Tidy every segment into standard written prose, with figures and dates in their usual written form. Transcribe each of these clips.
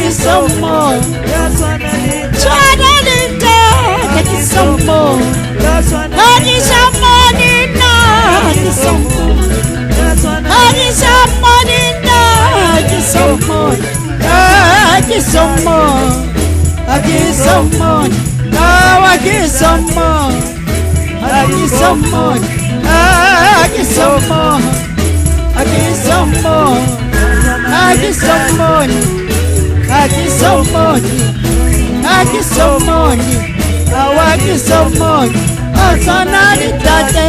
Akesomone, tswana linda, Akesomone, Akesomone na, Akesomone, Akesomone na, Akesomone, Akesomone, Akesomone, oh Akesomone, Akesomone, Akesomone, Akesomone, Akesomone, Akesomone, Akesomone, oh Akesomone, oh tswana Ntate.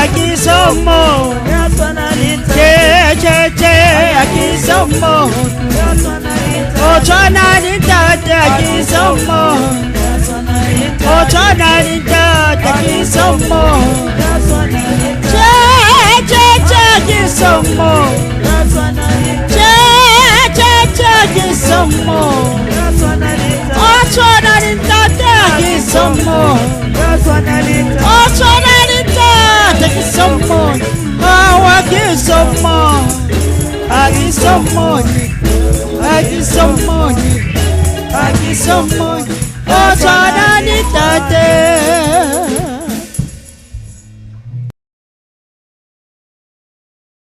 Akesomone, Akesomone, oh tswana Ntate Akesomone, oh tswana Ntate Akesomone, Akesomone, Akesomone, oh tswana Ntate Akesomone, oh tswana Akesomone, oh Akesomone, Akesomone, Akesomone, Akesomone, oh tswana Ntate.